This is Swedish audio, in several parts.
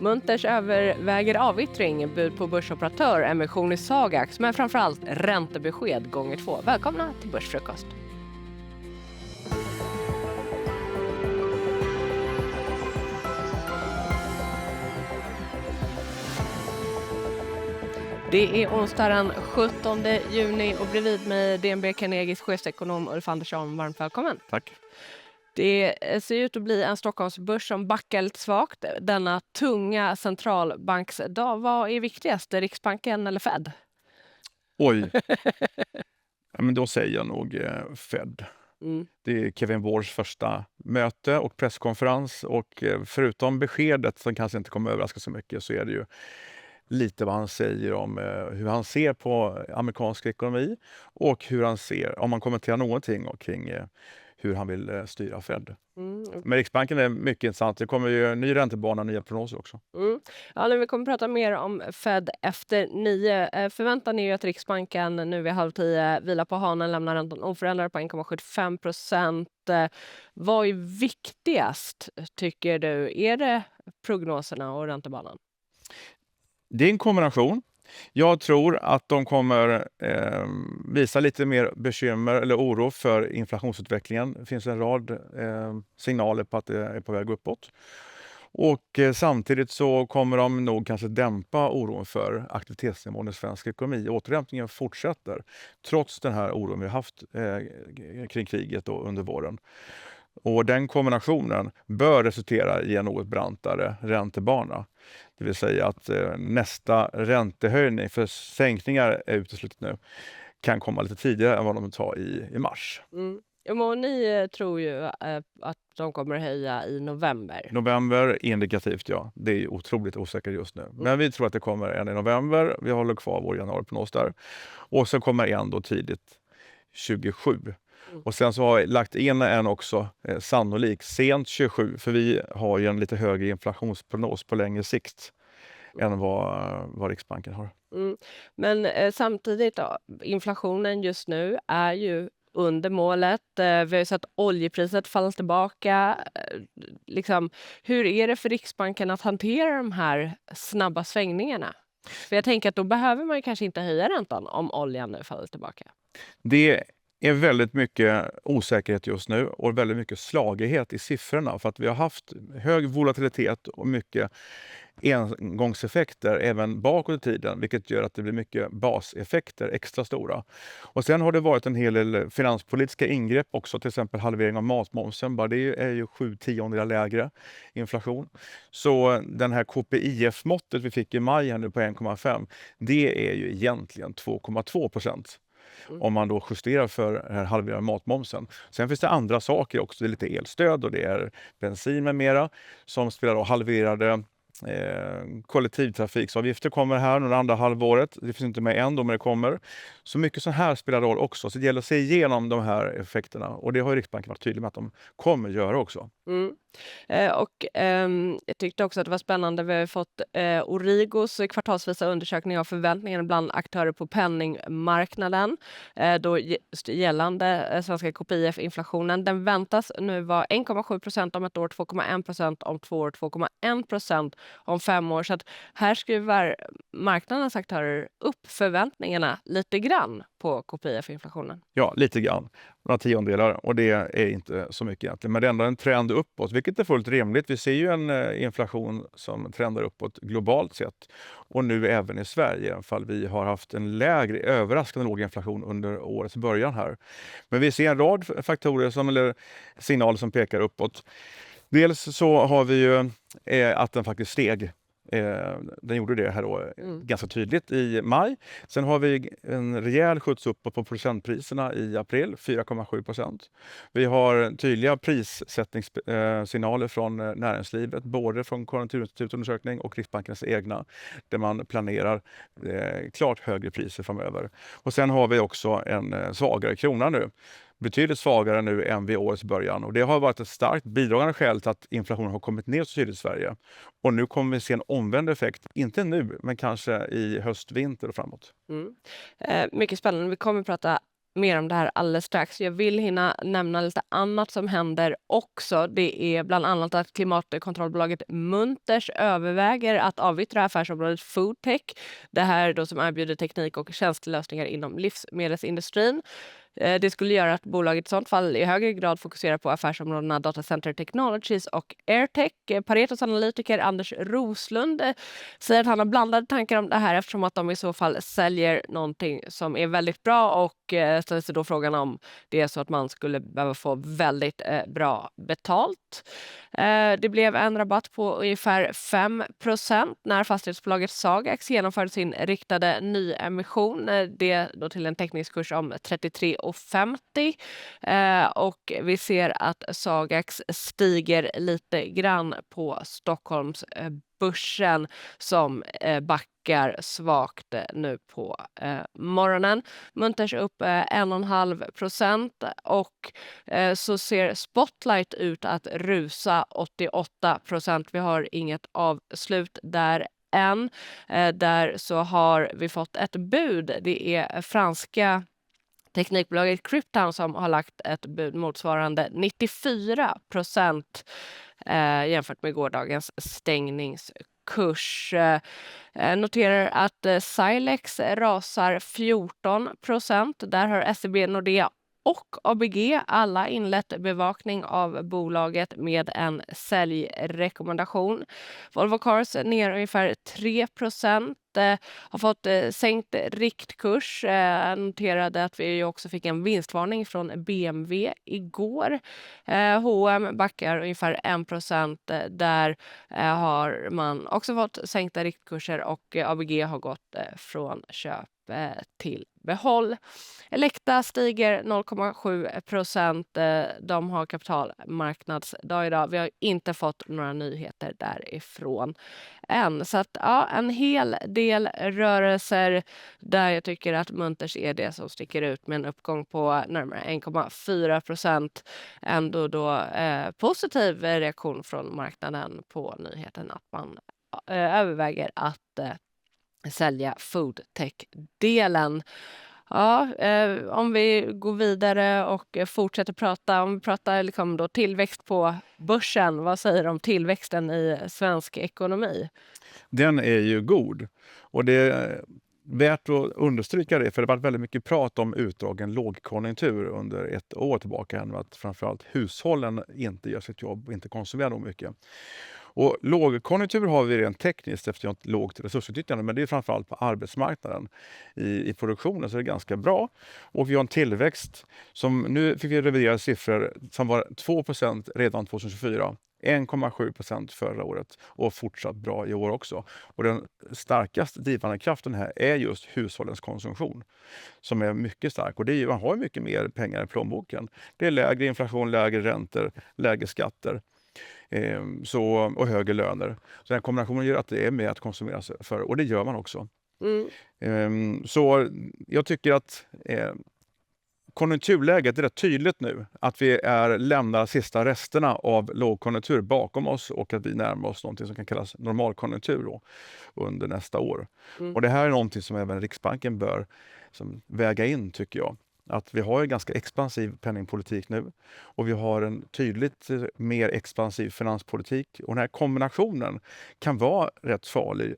Munters överväger avyttring, bud på börsoperatör, emission i Sagax, men framförallt räntebesked gånger 2. Välkomna till Börsfrukost. Det är onsdag den 17 juni och bredvid mig DNB Carnegies chefsekonom Ulf Andersson. Varmt välkommen. Tack. Det ser ut att bli en Stockholmsbörs som backar lite svagt denna tunga centralbanksdag. Vad är viktigast, Riksbanken eller Fed? Oj. Ja, men då säger jag nog Fed. Det är Kevin Warrs första möte och presskonferens. Och förutom beskedet som kanske inte kommer överraska så mycket, så är det ju lite vad han säger om hur han ser på amerikansk ekonomi och hur han ser, om man kommenterar någonting kring hur han vill styra Fed. Men Riksbanken är mycket intressant. Det kommer ju ny räntebana, nya prognoser också. Ja, vi kommer prata mer om Fed efter 9. Förväntan är ju att Riksbanken nu vid 9:30 vilar på hanen, lämnar räntan oförändrad på 1,75%. Vad är viktigast tycker du? Är det prognoserna och räntebanan? Det är en kombination. Jag tror att de kommer visa lite mer bekymmer eller oro för inflationsutvecklingen. Det finns en rad signaler på att det är på väg uppåt. Och samtidigt så kommer de nog kanske dämpa oron för aktivitetsnivån i svensk ekonomi. Återhämtningen fortsätter trots den här oron vi har haft kring kriget då under våren. Och den kombinationen bör resultera i en något brantare räntebana. Det vill säga att nästa räntehöjning, för sänkningar är uteslutet nu, kan komma lite tidigare än vad de tar i mars. Och ni tror ju att de kommer höja i november. November indikativt, ja. Det är otroligt osäkert just nu. Men vi tror att det kommer en i november. Vi håller kvar vår januariprognos där. Och så kommer en då tidigt 27. Och sen så har jag lagt in en också sannolikt sent 27, för vi har ju en lite högre inflationsprognos på längre sikt än vad Riksbanken har. Men samtidigt då, inflationen just nu är ju under målet. Vi har ju sett oljepriset falla tillbaka. Hur är det för Riksbanken att hantera de här snabba svängningarna? För jag tänker att då behöver man ju kanske inte höja räntan om oljan nu faller tillbaka. Det är väldigt mycket osäkerhet just nu och väldigt mycket slagighet i siffrorna, för att vi har haft hög volatilitet och mycket engångseffekter även bakåt i tiden, vilket gör att det blir mycket baseffekter extra stora. Och sen har det varit en hel del finanspolitiska ingrepp också, till exempel halvering av matmomsen. Bara det är ju 7/10 lägre inflation. Så den här KPIF-måttet vi fick i maj här nu på 1,5, det är ju egentligen 2,2%. Om man då justerar för halverad matmomsen. Sen finns det andra saker också. Det är lite elstöd och det är bensin med mera som spelar då halverade kollektivtrafiksavgifter kommer här under andra halvåret. Det finns inte med än då, men det kommer. Så mycket så här spelar roll också. Så det gäller att se igenom de här effekterna. Och det har ju Riksbanken varit tydlig med att de kommer göra också. Jag tyckte också att det var spännande. Vi har fått Origos kvartalsvisa undersökning av förväntningarna bland aktörer på penningmarknaden. Då gällande svenska KPIF-inflationen. Den väntas nu vara 1,7% om ett år, 2,1% om 2 år, 2,1% om 5 år. Så att här skruvar marknadens aktörer upp förväntningarna lite grann på KPIF-inflationen. Ja, lite grann. Några tiondelar, och det är inte så mycket egentligen. Men det är ändå en trend uppåt, vilket är fullt rimligt. Vi ser ju en inflation som trendar uppåt globalt sett. Och nu även i Sverige, ifall vi har haft en lägre, överraskande låg inflation under årets början här. Men vi ser en rad faktorer eller signaler som pekar uppåt. Dels så har vi ju att den faktiskt steg. Den gjorde det här då ganska tydligt i maj. Sen har vi en rejäl skjuts uppåt på procentpriserna i april, 4,7%. Vi har tydliga prissättningssignaler från näringslivet, både från Konjunkturinstitutets undersökning och Riksbankens egna, där man planerar klart högre priser framöver. Och sen har vi också en svagare krona nu. Betydligt svagare nu än vid årets början. Och det har varit ett starkt bidragande skäl till att inflationen har kommit ner så tydligt i Sverige. Och nu kommer vi se en omvänd effekt, inte nu, men kanske i höst, vinter och framåt. Mycket spännande. Vi kommer prata mer om det här alldeles strax. Jag vill hinna nämna lite annat som händer också. Det är bland annat att klimatkontrollbolaget Munters överväger att avyttra affärsområdet Foodtech. Det här då som erbjuder teknik och tjänstelösningar inom livsmedelsindustrin. Det skulle göra att bolaget i sådant fall i högre grad fokuserar på affärsområdena Data Center Technologies och AirTech. Paretos analytiker Anders Roslund säger att han har blandade tankar om det här eftersom att de i så fall säljer någonting som är väldigt bra och ställer sig då frågan om det är så att man skulle behöva få väldigt bra betalt. Det blev en rabatt på ungefär 5% när fastighetsbolaget Sagax genomförde sin riktade nyemission. Det då till en teknisk kurs om 33,50. Och vi ser att Sagax stiger lite grann på Stockholmsbörsen som backar svagt nu på morgonen. Munters upp 1,5% och så ser Spotlight ut att rusa 88%. Vi har inget avslut där än. Där så har vi fått ett bud. Det är franska teknikbolaget Cryptown som har lagt ett bud motsvarande 94% jämfört med gårdagens stängningskurs. Noterar att Silex rasar 14%. Där har SEB, Nordea och ABG alla inlett bevakning av bolaget med en säljrekommendation. Volvo Cars ner ungefär 3%. Har fått sänkt riktkurs. Noterade att vi också fick en vinstvarning från BMW igår. H&M backar ungefär 1%. Där har man också fått sänkta riktkurser och ABG har gått från köp till behåll. Elekta stiger 0,7%. De har kapitalmarknadsdag idag. Vi har inte fått några nyheter därifrån än. Så att ja, en hel del rörelser där jag tycker att Munters är det som sticker ut med en uppgång på närmare 1,4%. Ändå då positiv reaktion från marknaden på nyheten att man överväger att sälja Foodtech-delen. Ja, om vi går vidare och fortsätter prata, om vi pratar liksom då tillväxt på börsen, vad säger du om tillväxten i svensk ekonomi? Den är ju god och det är värt att understryka det, för det har varit väldigt mycket prat om utdragen lågkonjunktur under ett år tillbaka, att framförallt hushållen inte gör sitt jobb och inte konsumerar nog mycket. Och lågkonjunktur har vi rent tekniskt efter ett lågt resursutnyttjande, men det är framförallt på arbetsmarknaden. I produktionen så är det ganska bra. Och vi har en tillväxt som nu fick vi revidera siffror som var 2% redan 2024. 1,7% förra året och fortsatt bra i år också. Och den starkaste drivande kraften här är just hushållens konsumtion som är mycket stark. Och det är, man har mycket mer pengar i plånboken. Det är lägre inflation, lägre räntor, lägre skatter. Och högre löner. Så den kombinationen gör att det är mer att konsumera för, och det gör man också. Så jag tycker att konjunkturläget är rätt tydligt nu. Att vi lämnar sista resterna av lågkonjunktur bakom oss och att vi närmar oss något som kan kallas normalkonjunktur då, under nästa år. Och det här är någonting som även Riksbanken bör väga in, tycker jag. Att vi har en ganska expansiv penningpolitik nu och vi har en tydligt mer expansiv finanspolitik. Och den här kombinationen kan vara rätt farlig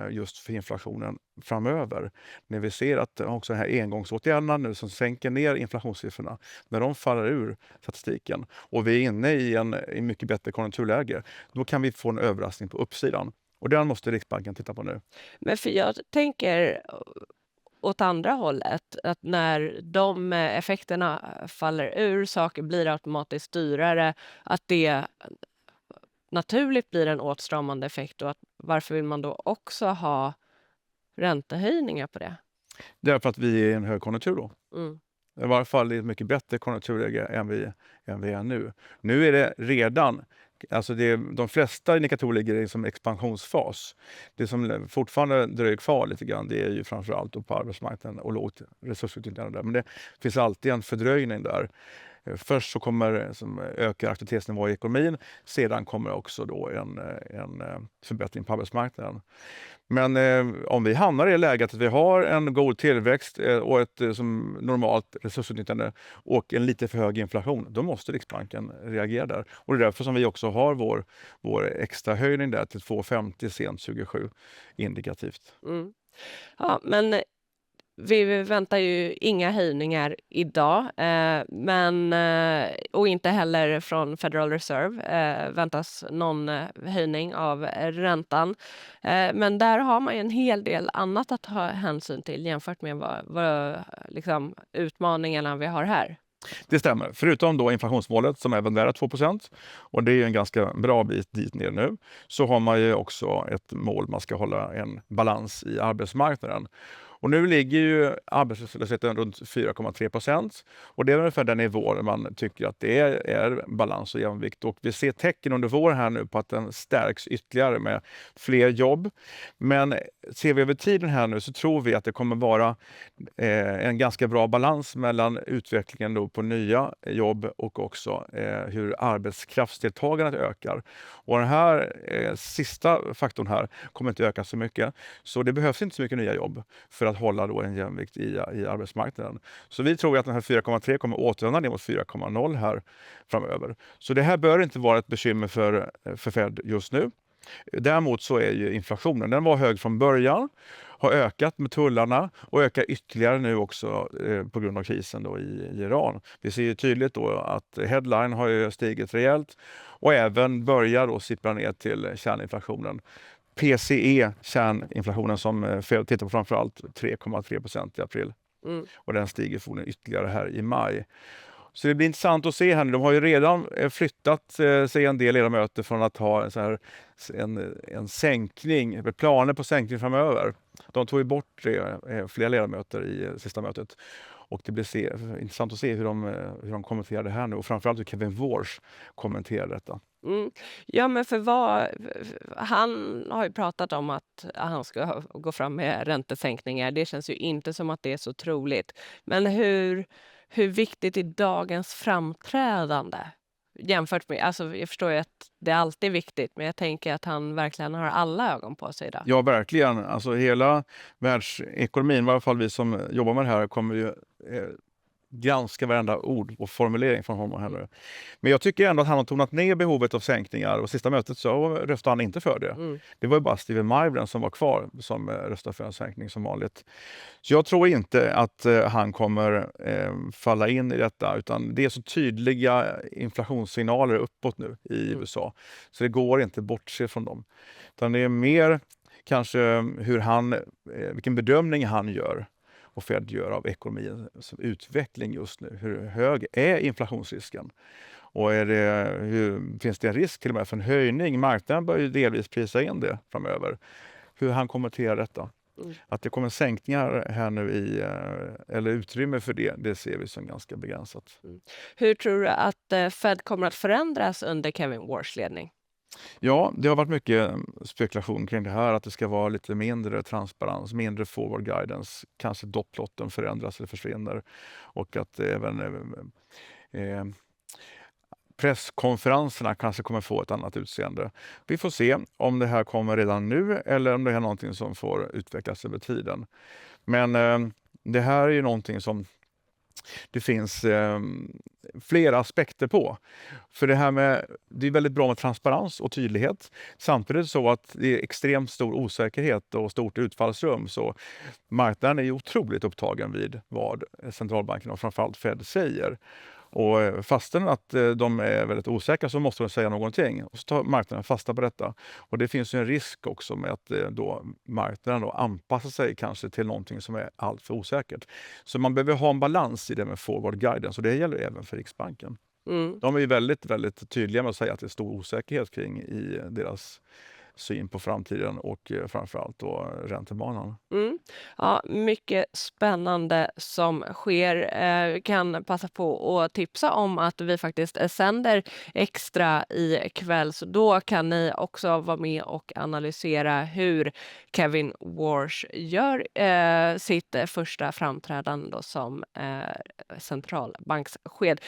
just för inflationen framöver. När vi ser att också den här engångsåtgärderna nu som sänker ner inflationssiffrorna, när de faller ur statistiken och vi är inne i en mycket bättre konjunkturläge, då kan vi få en överraskning på uppsidan. Och den måste Riksbanken titta på nu. Men för jag tänker åt andra hållet, att när de effekterna faller ur, saker blir automatiskt dyrare, att det naturligt blir en åtstramande effekt och att varför vill man då också ha räntehöjningar på det? Därför att vi är i en högkonjunktur då. I varje fall i ett mycket bättre konjunkturläge än vi är nu. Nu är det redan, alltså de flesta indikatorer ligger i som expansionsfas. Det som fortfarande dröjer kvar lite grann, det är ju framförallt på arbetsmarknaden och lågt resursutnyttjande där. Men det finns alltid en fördröjning där. Först så kommer öka aktivitetsnivå i ekonomin, sedan kommer också då en förbättring på arbetsmarknaden. Men om vi hamnar i läget att vi har en god tillväxt och ett som normalt resursutnyttjande och en lite för hög inflation, då måste Riksbanken reagera där. Och det är därför som vi också har vår extra höjning där till 2,50 sent 27 indikativt. Mm. Ja, men vi väntar ju inga höjningar idag, och inte heller från Federal Reserve väntas någon höjning av räntan. Men där har man ju en hel del annat att ta hänsyn till jämfört med vad liksom, utmaningarna vi har här. Det stämmer. Förutom då inflationsmålet som även där är 2%, och det är en ganska bra bit dit ner nu, så har man ju också ett mål, man ska hålla en balans i arbetsmarknaden. Och nu ligger ju arbetslösheten runt 4,3%, och det är ungefär den nivå där man tycker att det är balans och jämvikt. Och vi ser tecken under våren här nu på att den stärks ytterligare med fler jobb. Men ser vi över tiden här nu så tror vi att det kommer vara en ganska bra balans mellan utvecklingen då på nya jobb och också hur arbetskraftsdeltagandet ökar. Och den här sista faktorn här kommer inte öka så mycket, så det behövs inte så mycket nya jobb för att hålla då en jämvikt i arbetsmarknaden. Så vi tror att den här 4,3 kommer återvända ner mot 4,0 här framöver. Så det här bör inte vara ett bekymmer för Fed just nu. Däremot så är ju inflationen, den var hög från början, har ökat med tullarna och ökar ytterligare nu också på grund av krisen då i Iran. Vi ser ju tydligt då att headline har ju stigit rejält och även börjar då sippra ner till kärninflationen. PCE, kärninflationen som Fed tittar på, framförallt 3,3% i april. Och den stiger förmodligen ytterligare här i maj. Så det blir intressant att se här nu. De har ju redan flyttat sig en del ledamöter från att ha en sänkning, planer på sänkning framöver. De tog ju bort flera ledamöter i sista mötet. Och det blir intressant att se hur de kommenterar det här nu. Och framförallt hur Kevin Warsh kommenterar detta. Ja, men han har ju pratat om att han ska gå fram med räntesänkningar. Det känns ju inte som att det är så troligt. Men hur viktigt är dagens framträdande jämfört med, alltså jag förstår ju att det alltid är viktigt, men jag tänker att han verkligen har alla ögon på sig idag. Ja, verkligen. Alltså hela världsekonomin, i alla fall vi som jobbar med det här, kommer ju granska varenda ord och formulering från honom här nu. Men jag tycker ändå att han har tonat ner behovet av sänkningar, och sista mötet så röstade han inte för det. Det var ju bara Steven Mnuchin som var kvar som röstade för en sänkning som vanligt. Så jag tror inte att han kommer falla in i detta, utan det är så tydliga inflationssignaler uppåt nu i USA. Så det går inte bortse från dem. Utan det är mer kanske vilken bedömning han gör och Fed gör av ekonomins utveckling just nu. Hur hög är inflationsrisken? Och finns det en risk till och med för en höjning? Marknaden bör ju delvis prisa in det framöver. Hur han kommenterar detta. Att det kommer sänkningar här nu eller utrymme för det ser vi som ganska begränsat. Hur tror du att Fed kommer att förändras under Kevin Warshs ledning? Ja, det har varit mycket spekulation kring det här, att det ska vara lite mindre transparens, mindre forward guidance, kanske dotplotten förändras eller försvinner, och att även presskonferenserna kanske kommer få ett annat utseende. Vi får se om det här kommer redan nu eller om det är någonting som får utvecklas över tiden. Men det här är ju någonting som det finns flera aspekter på. För det är väldigt bra med transparens och tydlighet. Samtidigt så att det är extremt stor osäkerhet och stort utfallsrum, så marknaden är ju otroligt upptagen vid vad centralbanken och framförallt Fed säger. Och fastän att de är väldigt osäkra så måste de säga någonting, och så tar marknaden fasta på detta. Och det finns ju en risk också med att marknaden då anpassar sig kanske till någonting som är allt för osäkert. Så man behöver ha en balans i det med forward guidance, och det gäller även för Riksbanken. De är ju väldigt, väldigt tydliga med att säga att det är stor osäkerhet kring i deras syn på framtiden och framförallt då räntebanan. Ja, mycket spännande som sker. Vi kan passa på att tipsa om att vi faktiskt sänder extra ikväll, så då kan ni också vara med och analysera hur Kevin Warsh gör sitt första framträdande då som centralbankschef.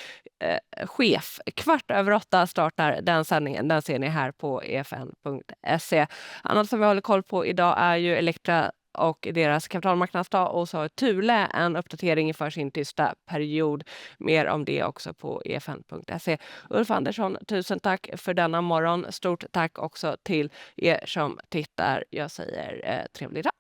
Chef. 7:15 startar den sändningen. Den ser ni här på efn.se. Annat som vi håller koll på idag är ju Elektra och deras kapitalmarknadsdag, och så har Thule en uppdatering inför sin tysta period. Mer om det också på efn.se. Ulf Andersson, tusen tack för denna morgon. Stort tack också till er som tittar. Jag säger trevlig dag.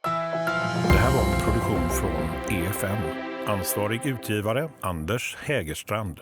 Det här var en produktion från EFN. Ansvarig utgivare Anders Hägerstrand.